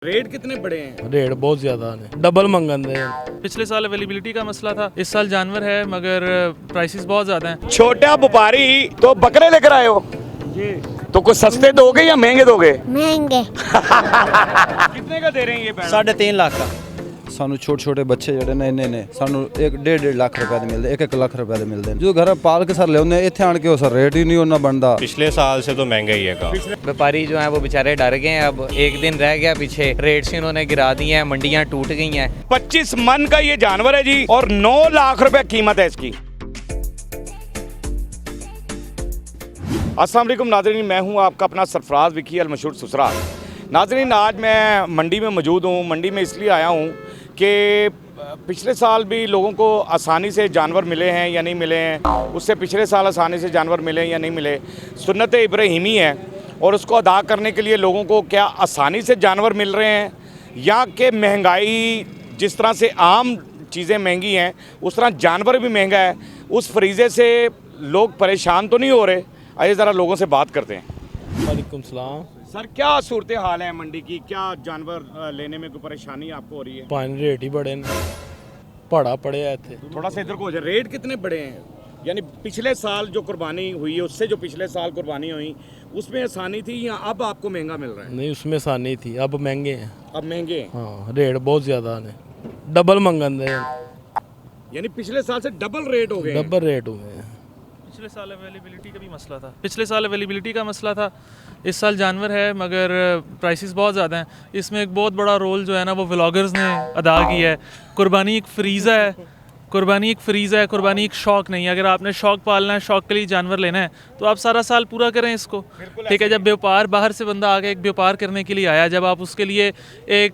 Rate कितने बड़े हैं? रेट बहुत ज़्यादा है, डबल मंगन दे। पिछले साल अवेलेबिलिटी का मसला था, इस साल जानवर है मगर प्राइसेस बहुत ज़्यादा हैं। छोटा व्यापारी तो बकरे लेकर आए हो जी, तो कुछ सस्ते दोगे या महंगे दोगे? महंगे। कितने का दे रहे हैं ये बैल? 3.5 लाख का। ਸਾਨੂੰ ਛੋਟੇ ਛੋਟੇ ਬੱਚੇ ਜਿਹੜੇ ਨੇ ਇੰਨੇ ਨੇ ਸਾਨੂੰ 1.5 ਲੱਖ ਰੁਪਏ ਦੇ ਮਿਲਦੇ 1 ਲੱਖ ਰੁਪਏ ਦੇ ਮਿਲਦੇ ਜੋ ਘਰ ਪਾਲ ਕੇ ਸਰ ਲਿਆਉਂਦੇ ਇੱਥੇ ਆਣ ਕੇ ਉਹ ਸਰ रेट ही नहीं ਉਹਨਾਂ ਬਣਦਾ। पिछले साल से तो महंगा ही है काम। व्यापारी जो हैं वो बेचारे डर गए हैं। अब एक दिन रह गया पीछे, रेट्स इन्होंने गिरा दिए हैं, मंडियां टूट गई हैं। 25 मन का ये जानवर है जी और 9 लाख रुपए कीमत है इसकी। अस्सलाम वालेकुम नाज़रीन, मैं हूं आपका अपना सरफराज विकी अल मशहूर सुसरा। नाज़रीन, आज मैं मंडी में मौजूद हूं। मंडी में इसलिए आया हूं कि पिछले साल भी लोगों को आसानी से जानवर मिले हैं या नहीं मिले हैं, उससे पिछले साल आसानी से जानवर मिले या नहीं मिले। सुन्नत इब्राहिमी है और उसको अदा करने के लिए लोगों को क्या आसानी से जानवर मिल रहे हैं या कि महंगाई जिस तरह से आम चीज़ें महंगी हैं उस तरह जानवर भी महंगा है, उस फरीज़े से लोग परेशान तो नहीं हो रहे? आइए ज़रा लोगों से बात करते हैं। वालेकुम सलाम। सर, क्या सूरत हाल है मंडी की? क्या जानवर लेने में कोई परेशानी आपको हो रही है? पानी रेट ही बड़े ने, पड़ा पड़े हैं थे। थोड़ा सा इधर को हो जाए। रेट कितने बड़े हैं? यानी पिछले साल जो कुर्बानी हुई है उससे जो पिछले साल कुर्बानी हुई उसमें आसानी थी या अब आपको महंगा मिल रहा है? नहीं, उसमें आसानी थी, अब महंगे हैं। अब महंगे हैं। हाँ, रेट बहुत ज़्यादा ने, डबल मंगन दे, यानी पिछले साल से डबल रेट हो गए हैं। डबल रेट हुए हैं। पिछले साल अवेलेबिलिटी का भी मसला था, पिछले साल अवेलेबिलिटी का मसला था, इस साल जानवर है मगर प्राइसेस बहुत ज़्यादा हैं। इसमें एक बहुत बड़ा रोल जो है ना वो व्लॉगर्स ने अदा किया है। कुर्बानी एक फ्रीज़ा है, कुर्बानी एक फ्रीज़ा है, कुर्बानी एक शौक़ नहीं है। अगर आपने शौक़ पालना है, शौक़ के लिए जानवर लेना है तो आप सारा साल पूरा करें इसको, ठीक है। जब व्यापार बाहर से बंदा आके एक व्यापार करने के लिए आया, जब आप उसके लिए एक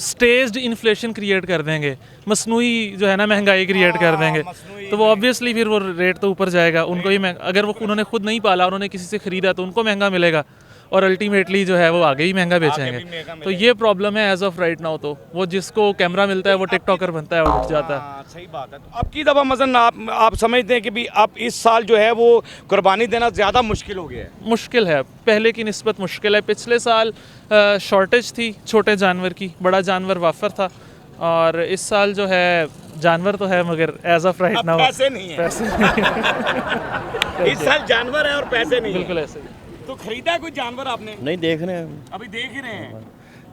स्टेज्ड इन्फ्लेशन क्रिएट कर देंगे, मसनूई जो है ना महंगाई क्रिएट कर देंगे, तो वो ऑब्वियसली फिर वो रेट तो ऊपर जाएगा। उनको ही अगर वो उन्होंने खुद नहीं पाला, उन्होंने किसी से ख़रीदा तो उनको महंगा मिलेगा और अल्टीमेटली जो है वो आगे ही महंगा बेचेंगे। तो ये प्रॉब्लम है एज ऑफ राइट नाउ। तो वो जिसको कैमरा मिलता है वो टिकटॉकर बनता है और उठ जाता है। सही बात है। तो अब की दफ़ा मसलन आप समझते हैं कि भी अब इस साल जो है वो कुर्बानी देना ज़्यादा मुश्किल हो गया है? मुश्किल है, पहले की निस्बत मुश्किल है। पिछले साल शॉर्टेज थी छोटे जानवर की, बड़ा जानवर वाफर था, और इस साल जो है जानवर तो है मगर एज ऑफ राइट नाउ पैसे नहीं है। इस साल जानवर है और पैसे नहीं है। बिल्कुल ऐसे ही। तो खरीदा कोई जानवर आपने? नहीं, देख रहे हैं, अभी देख ही रहे हैं।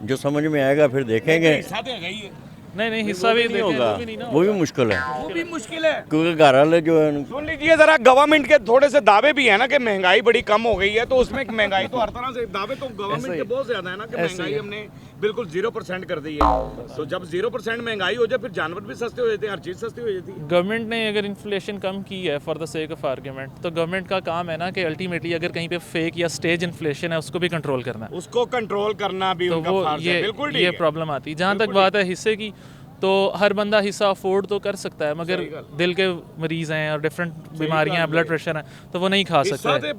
जो समझ में आएगा फिर देखेंगे। हिस्सा तो है ही है। नहीं हिस्सा भी नहीं होगा, नहीं वो भी मुश्किल है वो भी मुश्किल है क्योंकि घर वाले जो है सुन लीजिए जरा, गवर्नमेंट के थोड़े से दावे भी है ना कि महंगाई बड़ी कम हो गई है, तो उसमें महंगाई तो हर तरह से दावे तो गवर्नमेंट के बहुत ज्यादा है ना कि महंगाई हमने बिल्कुल 0% कर दी है। तो जब 0% महंगाई हो जाए फिर जानवर भी सस्ते हो जाते हैं, हर चीज सस्ती हो जाती है। गवर्नमेंट ने अगर इन्फ्लेशन कम की है for the sake of argument, तो गवर्नमेंट का काम है ना कि अल्टीमेटली अगर कहीं पे फेक या स्टेज इन्फ्लेशन है उसको भी कंट्रोल करना है। उसको कंट्रोल करना भी तो उनका वो फर्ज है। बिल्कुल ये प्रॉब्लम आती है। जहाँ तक बात है हिस्से की, तो हर बंदा हिस्सा अफोर्ड तो कर सकता है, मगर दिल के मरीज हैं और डिफरेंट बीमारियां हैं, ब्लड प्रेशर है, तो वो नहीं खा सकते।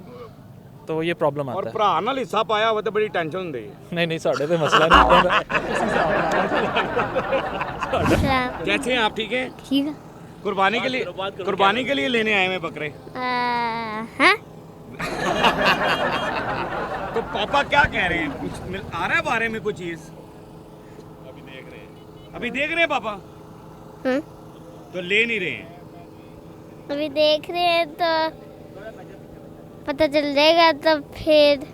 तो ये प्रॉब्लम और आता है। भरा नाल हिस्सा पाया हुआ तो बड़ी टेंशन होंदी है। नहीं साढ़े पे मसला नहीं। कैसे हैं आप? ठीक हैं? ठीक है। कुर्बानी के लिए लेने आए हैं बकरे। हाँ? तो पापा क्या कह रहे हैं? कुछ आ रहा है बारे में कुछ चीज? अभी देख रहे हैं पापा? तो ले नहीं रहे हैं? अभी देख रहे हैं तो पता चल जाएगा तो फिर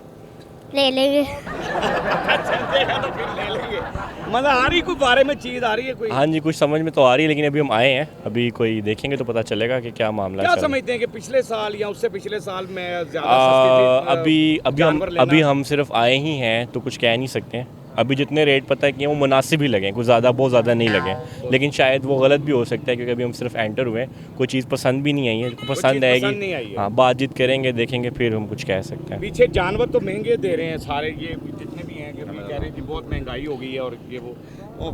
ले लेंगे। चलतेगा तो फिर ले लेंगे। मजा आ रही कोई बारे में चीज आ रही है कोई? हाँ जी, कुछ समझ में तो आ रही है, लेकिन अभी हम आए हैं, अभी कोई देखेंगे तो पता चलेगा कि क्या मामला क्या है। समझते हैं कि पिछले साल या उससे पिछले साल में ज्यादा सस्ती थी? अभी हम सिर्फ आए ही हैं तो कुछ कह नहीं सकते हैं। अभी जितने रेट पता है कि वो मुनासिब ही लगे, कुछ ज़्यादा बहुत ज़्यादा नहीं लगे, लेकिन शायद वो गलत भी हो सकता है क्योंकि अभी हम सिर्फ एंटर हुए हैं, कोई चीज़ पसंद भी नहीं आई है। पसंद आएगी, हाँ, बातचीत करेंगे, देखेंगे, फिर हम कुछ कह सकते हैं। पीछे जानवर तो महंगे दे रहे हैं सारे, ये जितने भी हैं कि कह रहे हैं कि बहुत महंगाई हो गई है और ये वो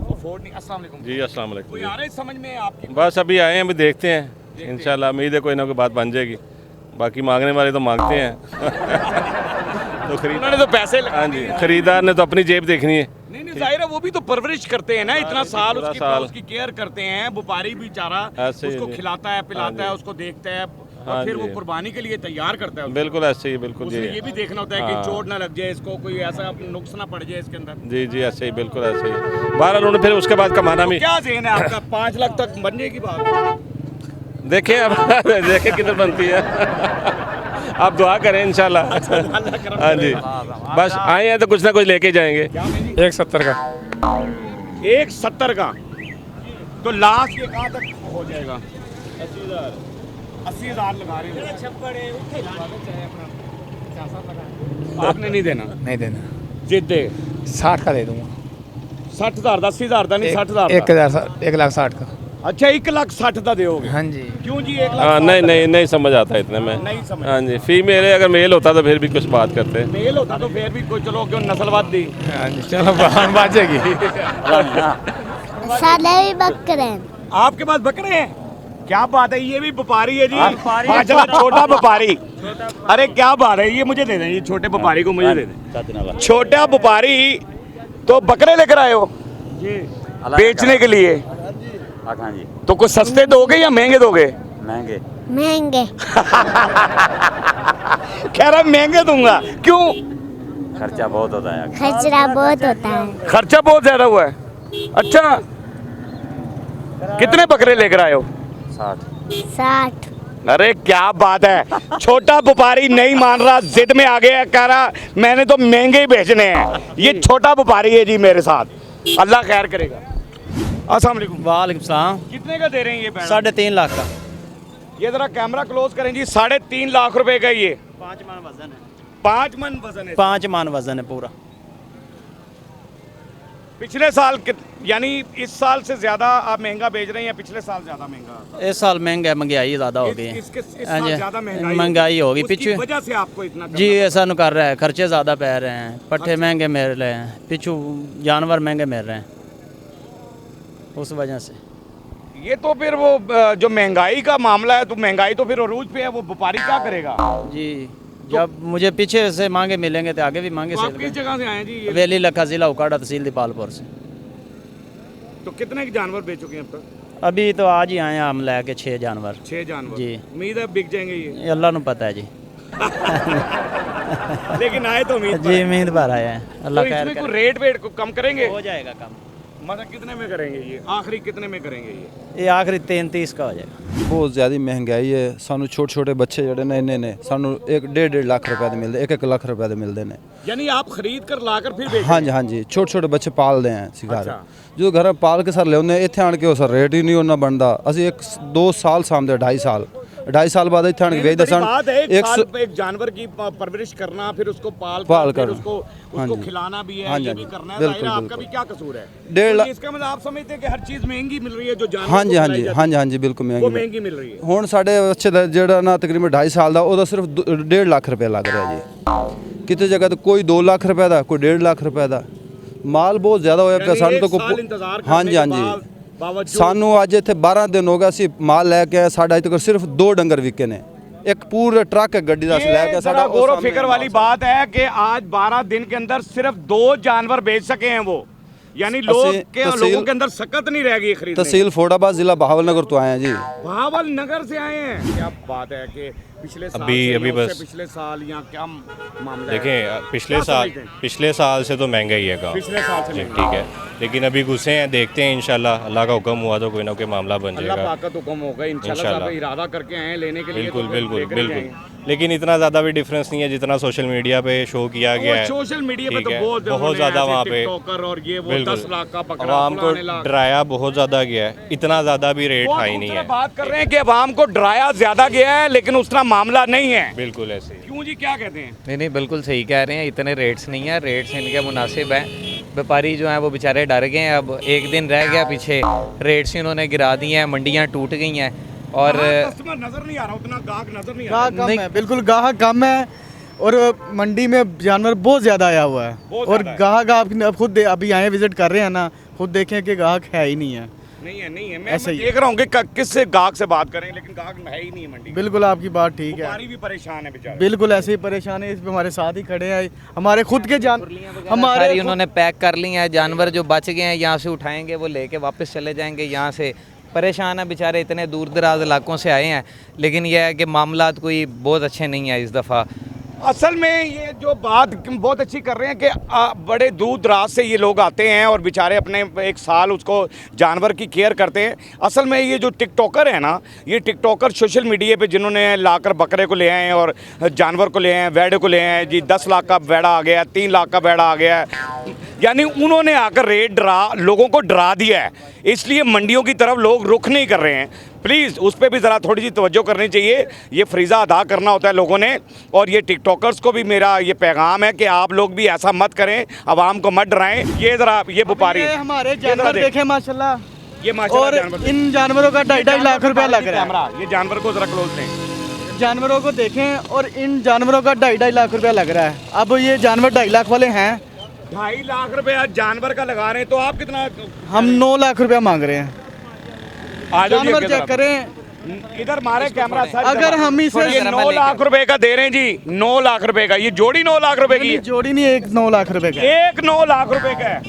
अफोर्ड नहीं। अस्सलाम वालेकुम जी, अस्सलाम वालेकुम। कोई आ रहा है समझ में आपकी? बस अभी आए हैं, अभी देखते हैं, इंशाल्लाह उम्मीद है कोई ना कोई बात बन जाएगी। बाकी मांगने वाले तो मांगते हैं। तो उन्होंने तो पैसे हाँ जी, खरीदार ने तो अपनी जेब देखनी है। नहीं जाहिर है, वो भी तो परवरिश करते हैं ना, इतना साल उसकी केयर करते हैं। व्यापारी बेचारा उसको खिलाता है, पिलाता है, उसको देखता है, हाँ और फिर वो जी। कुर्बानी के लिए तैयार करता है उसको। बिल्कुल ऐसे ही, बिल्कुल उसे जी। ये भी देखना होता है हाँ। कि चोट ना लग जाए इसको, कोई ऐसा नुक्स ना पड़ जाए इसके अंदर। जी जी, ऐसे ही, बिल्कुल ऐसे ही। 12 उन्होंने फिर उसके बाद कमाना तो भी। क्या ज़हन है आपका 5 लाख तक बनने की बात? देखें अब देखें किधर बनती है। आप दुआ करें इंशाल्लाह। अल्लाह करम हाँ जी, बस आए हैं तो कुछ ना कुछ लेके जाएंगे। 170 का। 170 का तो लास्ट ये कहाँ तक हो जाएगा? 80,000 लगा रहे हैं। आपने नहीं देना? नहीं देना, जिद दे 60 का दे दूंगा। 60,000 ਦਾ 80,000 ਦਾ ਨਹੀਂ 60,000 ਦਾ। 1,60,000 का। अच्छा 1,60,000 ਦਾ ਦਿਓਗੇ? हाँ जी। क्यों जी 1 हाँ, लाख? नहीं नहीं नहीं समझ आता इतने में। नहीं समझ। हाँ जी, फीमेल है, अगर मेल होता तो फिर भी कुछ बात करते। मेल होता तो फिर भी कोई चलो क्यों नस्लवाद दी। हाँ जी, चलो बहन बाजेगी। साले भी बकरे हैं। आपके पास बकरे हैं? क्या बात है, ये भी व्यापारी है जी। माशाल्लाह, छोटा व्यापारी। अरे क्या बात है, ये मुझे दे दें, ये छोटे व्यापारी को मुझे दे दें। छोटा व्यापारी तो बकरे लेकर आए हो बेचने के लिए? हाँ जी, तो कुछ सस्ते दोगे या महंगे दोगे? महंगे। महंगे। कह रहा महंगे दूंगा, क्यों? खर्चा बहुत होता है। खर्चा बहुत होता है। खर्चा बहुत ज्यादा हुआ है। अच्छा, कितने बकरे लेकर आए हो? 60। अरे क्या बात है, छोटा व्यापारी नहीं मान रहा, जिद में आ गया, कह रहा मैंने तो महंगे ही बेचने हैं। ये छोटा व्यापारी है जी मेरे साथ, अल्लाह खैर करेगा। अस्सलाम वालेकुम। वालेकुम सलाम। कितने का दे रहे हैं ये बैल? 3.5 लाख का। ये जरा कैमरा क्लोज करें जी। 3.5 लाख रुपए का ये 5 मन वजन है। 5 मन वजन है। 5 मन वजन है पूरा। पिछले साल यानी इस साल से ज्यादा आप महंगा बेच रहे हैं या पिछले साल ज्यादा महंगा? इस साल महंगा, महंगाई ज़्यादा हो गई है। इस हाँ साल जी, ज्यादा महंगाई होगी उसकी पिछू। वजह से आपको इतना जी ऐसा नु कर रहा है, खर्चे ज़्यादा पै रहे हैं, पट्ठे महंगे मिल रहे हैं, पिछू जानवर महंगे मिल रहे हैं, उस वजह से। ये तो फिर वो जो महंगाई का मामला है, तो महंगाई तो फिर अरूज पे है, वो व्यापारी क्या करेगा? जी जब मुझे पीछे से मांगे मिलेंगे तो आगे भी मांगे तो से आप किस जगह से आए हैं जी? ये वेली लखा जिला उकाड़ा तहसील दीपालपुर से। तो कितने के जानवर बेच चुके हैं अब तक? अभी तो आज ही आए हैं हम लेके 6 जानवर। 6 जानवर। जी। उम्मीद है बिक जाएंगे ये? अल्लाह नु पता है जी। लेकिन आए तो उम्मीद पर जी है। उम्मीद पर आए हैं, तो अल्लाह इसमें खैर कोई करे। रेट वेट को कम करेंगे? हो जाएगा कम। मतलब कितने में करेंगे ये? आखिरी कितने में करेंगे ये? ये आखिरी 33 का हो जाएगा। ਬਹੁਤ ਜ਼ਿਆਦਾ ਮਹਿੰਗਾਈ ਹੈ। ਸਾਨੂੰ ਛੋਟੇ ਛੋਟੇ ਬੱਚੇ ਜਿਹੜੇ ਨੇ ਇੰਨੇ ਨੇ, ਸਾਨੂੰ 1.5 ਲੱਖ ਰੁਪਏ ਦੇ ਮਿਲਦੇ, 1 ਲੱਖ ਰੁਪਏ ਦੇ ਮਿਲਦੇ ਨੇ। यानी आप खरीद कर लाकर फिर बेच? ਹਾਂਜੀ ਹਾਂਜੀ, ਛੋਟੇ ਛੋਟੇ ਬੱਚੇ ਪਾਲਦੇ ਆ ਅਸੀਂ ਘਰ। ਅੱਛਾ। ਜਦੋਂ ਘਰ ਪਾਲ ਕੇ ਸਰ ਲਿਆਉਂਦੇ ਇੱਥੇ ਆਣ ਕੇ ਉਹ ਸਰ ਰੇਟ ਹੀ ਨਹੀਂ ਉਹਨਾਂ ਬਣਦਾ। ਅਸੀਂ 2 ਸਾਲ ਸਾਂਭਦੇ, 2.5 ਸਾਲ ਬਾਅਦ ਇੱਥੇ ਆਣ ਕੇ ਵੇਚਦੇ ਸਨ। बात है, एक 100 साल पे एक जानवर की परवरिश करना, फिर उसको पाल पाल फिर कर। उसको हाँ जी। खिलाना भी है, हाँ ये जी, भी हाँ जी। करना है। बिल्कुल, जाहिर है आपका बिल्कुल। भी क्या कसूर है? 1.5 तो लाख। इसका मतलब आप समझते हैं कि हर चीज़ महंगी मिल रही है, जो जानवर ਹਾਂਜੀ को ਹਾਂਜੀ खिलाई जाती ਹਾਂਜੀ ਹਾਂਜੀ ਬਿਲਕੁਲ है, वो ਮਹਿੰਗੀ महंगी मिल रही है। ਹੁਣ ਸਾਡੇ ਬੱਚੇ ਦਾ ਜਿਹੜਾ ਨਾ ਤਕਰੀਬਨ 2.5 ਸਾਲ ਦਾ, ਉਹਦਾ ਸਿਰਫ 1.5 ਲੱਖ ਰੁਪਏ ਲੱਗ ਰਿਹਾ ਜੀ। ਕਿਤੇ ਜਗ੍ਹਾ ਤੇ ਕੋਈ 2 ਲੱਖ ਰੁਪਏ ਦਾ, ਕੋਈ 1.5 ਲੱਖ ਰੁਪਏ ਦਾ। ਮਾਲ ਬਹੁਤ ਜ਼ਿਆਦਾ ਹੋਇਆ ਪਿਆ। यानी ਸਾਨੂੰ ਤਾਂ एक साल ਕੋਈ इंतजार करने ਹਾਂਜੀ के ਹਾਂਜੀ बावजूद ਸਾਨੂੰ ਅੱਜ ਇੱਥੇ 12 ਦਿਨ ਹੋ ਗਏ, ਅਸੀਂ ਮਾਲ ਲੈ ਕੇ ਆਏ, ਸਾਡਾ ਅਜੇ ਤੱਕ ਸਿਰਫ 2 ਡੰਗਰ ਵਿਕੇ ਨੇ। ਇੱਕ ਪੂਰਾ ਟਰੱਕ ਗੱਡੀ ਦਾ ਅਸੀਂ ਲੈ ये ਕੇ जरा ਸਾਡਾ गौर व फिक्र वाली बात है कि आज 12 दिन के अंदर सिर्फ 2 जानवर बेच सके हैं वो। यानी लोगों के अंदर सकत नहीं रह गई खरीदने की। तहसील फोडाबाद जिला बहावलनगर तो आए हैं जी। भावल नगर से आए हैं। क्या बात है कि पिछले साल अभी- से अभी या उससे बस- पिछले साल या क्या मामला है? देखें क्या समझते हैं? पिछले साल से तो महंगा ही है गाँव। पिछले साल से जी महंगा। ठीक है, लेकिन अभी घुसे हैं, देखते हैं इंशाल्लाह अल्लाह का हुक्म हुआ तो कोई ना कोई मामला बन अल्लाह जाएगा। पाक का तो कम होगा इंशाल्लाह। इंशाल्लाह। आप इरादा करके आए हैं लेने के लिए, बिल्कुल तो फिर बिल्कुल लेकर ही बिल्कुल, जाएंगे। लेकिन इतना ज़्यादा भी डिफरेंस नहीं है जितना सोशल मीडिया पे शो किया गया और है। सोशल मीडिया पे ठीक तो है, बहुत बहुत ज़्यादा वहाँ पे टिकटॉकर और ये वो बिल्कुल 10 लाख का पकड़ा, आवाम को फलाने लाख। डराया बहुत ज़्यादा गया है, इतना ज़्यादा भी रेट वो आप हाई उस नहीं तरह है। बात कर रहे हैं कि अवाम को डराया ज्यादा गया है, लेकिन उस तरह मामला नहीं है। बिल्कुल ऐसे ही। क्यों जी, क्या कहते हैं? नहीं नहीं बिल्कुल सही कह रहे हैं, इतने रेट्स नहीं है, रेट्स इनके मुनासिब हैं। व्यापारी जो हैं वो बेचारे डर गए हैं। अब एक दिन रह गया पीछे, रेट्स इन्होंने गिरा दिए हैं, मंडियाँ टूट गई हैं और कस्टमर नजर नहीं आ रहा, उतना गाहक नजर नहीं आ रहा। गाहक कम है, बिल्कुल गाहक कम है और मंडी में जानवर बहुत ज़्यादा आया हुआ है। बहुत और ज़्यादा है। गाहक आप खुद अभी आए विजिट कर रहे हैं ना, खुद देखें कि गाहक है ही नहीं है। नहीं है। मैं ऐसा ही है। देख रहा हूँ कि किससे गाहक से बात करें, लेकिन गाहक है ही नहीं है मंडी में। बिल्कुल आपकी बात ठीक है। व्यापारी भी परेशान है बेचारे। बिल्कुल ऐसे ही परेशान है, इस पे हमारे साथ ही खड़े हैं। हमारे खुद के जान हमारे सारी उन्होंने पैक कर ली हैं। जानवर जो बच गए हैं यहाँ से उठाएंगे, वो लेके वापस चले जाएंगे यहाँ से। परेशान है बेचारे, इतने दूर दराज इलाकों से आए हैं, लेकिन यह है कि मामलात कोई बहुत अच्छे नहीं है इस दफ़ा। असल में ये जो बात बहुत अच्छी कर रहे हैं कि बड़े दूर दराज से ये लोग आते हैं और बेचारे अपने एक साल उसको जानवर की केयर करते हैं। असल में ये जो टिकटॉकर है ना, ये टिकटॉकर सोशल मीडिया पे जिन्होंने लाकर बकरे को ले आए हैं और जानवर को ले आए हैं, वेड़े को ले आए हैं जी, 10 लाख का वेड़ा आ गया है, 3 लाख का वेड़ा आ गया है, यानी उन्होंने आकर रेट लोगों को डरा दिया है। इसलिए मंडियों की तरफ लोग रुख नहीं कर रहे हैं। प्लीज़ उस पर भी ज़रा थोड़ी सी तवज्जो करनी चाहिए। ये फ्रीज़ा अदा करना होता है लोगों ने। और ये टिकटॉकर्स को भी मेरा ये पैगाम है कि आप लोग भी ऐसा मत करें, आवाम को मत डराएं। ये ज़रा ये व्यापारी हमारे जानवर देखें माशाल्लाह, ये माशाल्लाह और जानवर, इन जानवरों का 2.5 लाख रुपया लग रहा है। कैमरा, ये जानवर को ज़रा क्लोज लें, जानवरों को देखें, और इन जानवरों का 2.5 लाख रुपया लग रहा है। अब ये जानवर 2.5 लाख वाले हैं, 2.5 लाख रुपया जानवर का लगा रहे हैं, तो आप कितना? हम 9 लाख रुपया मांग रहे हैं। जानवर चेक करें, इधर मारे कैमरा। अगर हम इसे ये 9 लाख रुपए का दे रहे हैं जी, 9 लाख रुपए का। ये जोड़ी 9 लाख रुपए की है। जोड़ी नहीं, एक 9 लाख रुपए का, एक 9 लाख रुपए का है।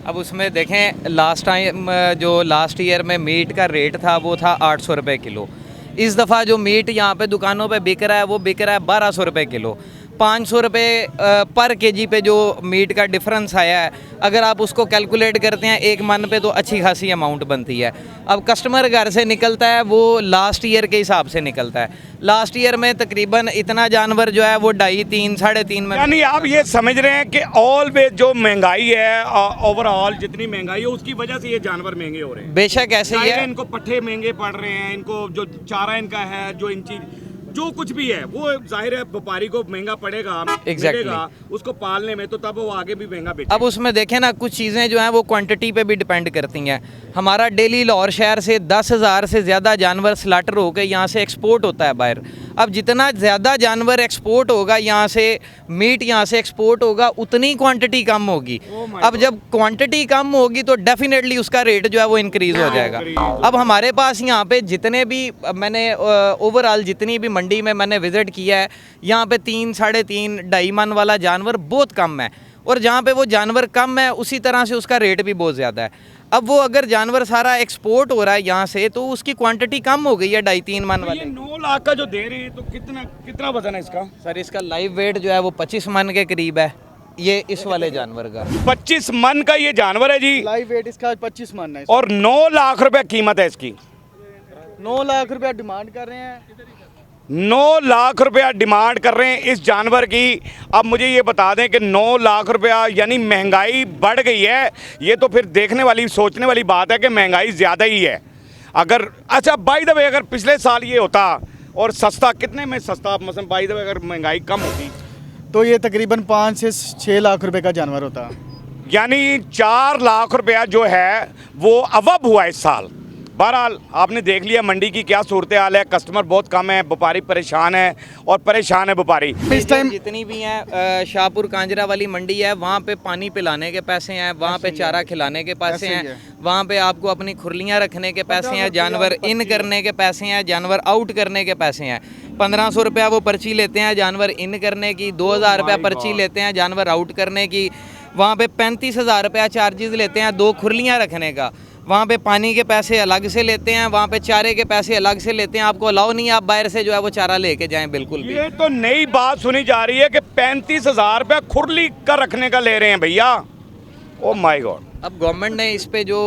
अब उसमें देखें, लास्ट टाइम जो लास्ट ईयर में मीट का रेट था वो था 800 रुपये किलो। इस दफ़ा जो मीट यहाँ पे दुकानों पे बिक रहा है वो बिक रहा है 1200 रुपये किलो। 500 रुपये पर केजी पे जो मीट का डिफरेंस आया है, अगर आप उसको कैलकुलेट करते हैं एक मन पे, तो अच्छी खासी अमाउंट बनती है। अब कस्टमर घर से निकलता है वो लास्ट ईयर के हिसाब से निकलता है। लास्ट ईयर में तकरीबन इतना जानवर जो है वो 2.5, 3, 3.5 में। यानी आप ये समझ रहे हैं कि ऑलवेज जो महंगाई है, ओवरऑल जितनी महंगाई है उसकी वजह से ये जानवर महंगे हो रहे हैं। बेशक ऐसे ही है। इनको पट्ठे महंगे पड़ रहे हैं, इनको जो चारा इनका है, जो इंची जो कुछ भी है, वो जाहिर है व्यापारी को महंगा पड़ेगा, मिलेगा उसको पालने में, तो तब वो आगे भी महंगा बेचेगा। अब उसमें देखें ना, कुछ चीज़ें जो हैं वो क्वांटिटी पे भी डिपेंड करती हैं। हमारा डेली लाहौर शहर से 10,000 से ज़्यादा जानवर स्लाटर होकर यहाँ से एक्सपोर्ट होता है बाहर। अब जितना ज़्यादा जानवर एक्सपोर्ट होगा यहाँ से, मीट यहाँ से एक्सपोर्ट होगा, उतनी क्वांटिटी कम होगी। अब जब क्वांटिटी कम होगी तो डेफिनेटली उसका रेट जो है वो इंक्रीज़ हो जाएगा। अब हमारे पास यहाँ पे जितने भी, मैंने ओवरऑल जितनी भी मंडी में मैंने विज़िट किया है, यहाँ पे 3, 3.5, 2.5 मन वाला जानवर बहुत कम है। और जहाँ पे वो जानवर कम है उसी तरह से उसका रेट भी बहुत ज़्यादा है। अब वो अगर जानवर सारा एक्सपोर्ट हो रहा है यहाँ से, तो उसकी क्वांटिटी कम हो गई है 2.5-3 मन वाले। 9 लाख का जो दे रहे हैं, तो कितना वजन है इसका? सर इसका लाइव वेट जो है वो 25 मन के करीब है, ये इस वाले जानवर का। 25 मन का ये जानवर है जी, लाइव वेट इसका 25 मन है, और 9 लाख रुपया कीमत है इसकी। 9 लाख रुपया डिमांड कर रहे हैं। 9 लाख रुपया डिमांड कर रहे हैं इस जानवर की। अब मुझे ये बता दें कि 9 लाख रुपया, यानी महंगाई बढ़ गई है। ये तो फिर देखने वाली, सोचने वाली बात है कि महंगाई ज़्यादा ही है। अगर अच्छा बाय द वे, अगर पिछले साल ये होता और सस्ता, कितने में सस्ता, मसलन बाय द वे अगर महंगाई कम होती, तो ये तकरीबन 5 से 6 लाख रुपए का जानवर होता। यानी 4 लाख रुपया जो है वो अवब हुआ इस साल। बहरहाल आपने देख लिया मंडी की क्या सूरत हाल है। कस्टमर बहुत कम है, व्यापारी परेशान है, और परेशान है व्यापारी। इस टाइम जितनी भी हैं, शाहपुर कांजरा वाली मंडी है, वहाँ पे पानी पिलाने के पैसे हैं, वहाँ पे चारा खिलाने के पैसे हैं, वहाँ पे आपको अपनी खुरलियाँ रखने के पैसे हैं, जानवर इन करने के पैसे हैं, जानवर आउट करने के पैसे हैं। 1500 रुपया वो पर्ची लेते हैं जानवर इन करने की, 2000 रुपया पर्ची लेते हैं जानवर आउट करने की, वहाँ पे 35,000 रुपया चार्जेस लेते हैं 2 खुरलियाँ रखने का, वहाँ पे पानी के पैसे अलग से लेते हैं, वहाँ पे चारे के पैसे अलग से लेते हैं। आपको अलाउ नहीं है आप बाहर से जो है वो चारा लेके जाएं बिल्कुल भी। ये तो नई बात सुनी जा रही है कि 35,000 रुपया खुरली का रखने का ले रहे हैं भैया। Oh my God. अब गवर्नमेंट ने इस पे जो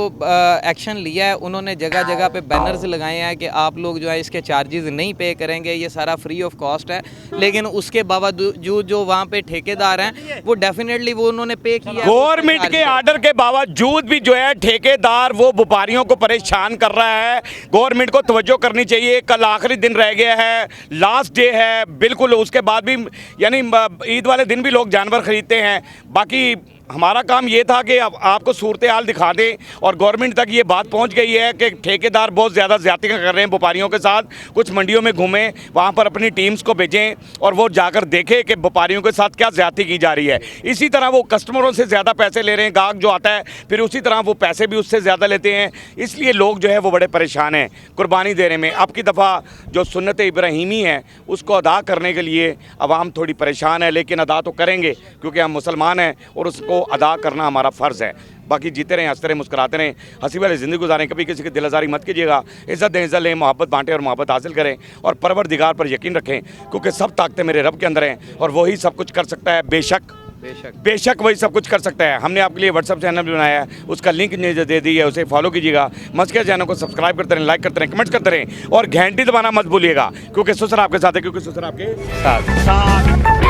एक्शन लिया है, उन्होंने जगह जगह पे बैनर्स लगाए हैं कि आप लोग जो है इसके चार्जेस नहीं पे करेंगे, ये सारा फ्री ऑफ कॉस्ट है। लेकिन उसके बावजूद जो वहाँ पे ठेकेदार हैं वो डेफिनेटली वो उन्होंने पे किया। गवर्नमेंट के आर्डर के बावजूद भी जो है ठेकेदार वो व्यापारियों को परेशान कर रहा है। गवर्नमेंट को तवज्जो करनी चाहिए। कल आखिरी दिन रह गया है, लास्ट डे है बिल्कुल। उसके बाद भी यानी ईद वाले दिन भी लोग जानवर खरीदते हैं। बाकी हमारा काम ये था कि आपको सूरत हाल दिखा दें, और गवर्नमेंट तक ये बात पहुंच गई है कि ठेकेदार बहुत ज़्यादा ज़्यादतियाँ कर रहे हैं व्यापारियों के साथ। कुछ मंडियों में घूमें, वहाँ पर अपनी टीम्स को भेजें और वो जाकर देखें कि व्यापारियों के साथ क्या ज़्यादती की जा रही है। इसी तरह वो कस्टमरों से ज़्यादा पैसे ले रहे हैं, गाहक जो आता है फिर उसी तरह वो पैसे भी उससे ज़्यादा लेते हैं। इसलिए लोग जो है वो बड़े परेशान हैं कुर्बानी देने में। अब की दफ़ा जो सुन्नत इब्राहीमी है उसको अदा करने के लिए आवाम थोड़ी परेशान है, लेकिन अदा तो करेंगे क्योंकि हम मुसलमान हैं और उसको अदा करना हमारा फ़र्ज़ है। बाकी जीते रहें, हंसते रहें, मुस्कुराते रहें, हंसी वाली ज़िंदगी गुजारें, कभी किसी की दिल आज़ारी मत कीजिएगा, इज़्ज़त दें, इज़्ज़त लें, मोहब्बत बांटें और मोहब्बत हासिल करें और परवरदिगार पर यकीन रखें, क्योंकि सब ताकतें मेरे रब के अंदर हैं और वही सब कुछ कर सकता है। बेशक वही सब कुछ कर सकता है। हमने आपके लिए व्हाट्सअप चैनल भी बनाया है, उसका लिंक दे दी है, उसे फॉलो कीजिएगा। मस्किया चैनल को सब्सक्राइब करते रहें, लाइक करते रहें, कमेंट्स करते रहें और घंटी दबाना मत भूलिएगा, क्योंकि सुसरा आपके साथ है, क्योंकि सुसरा आपके साथ।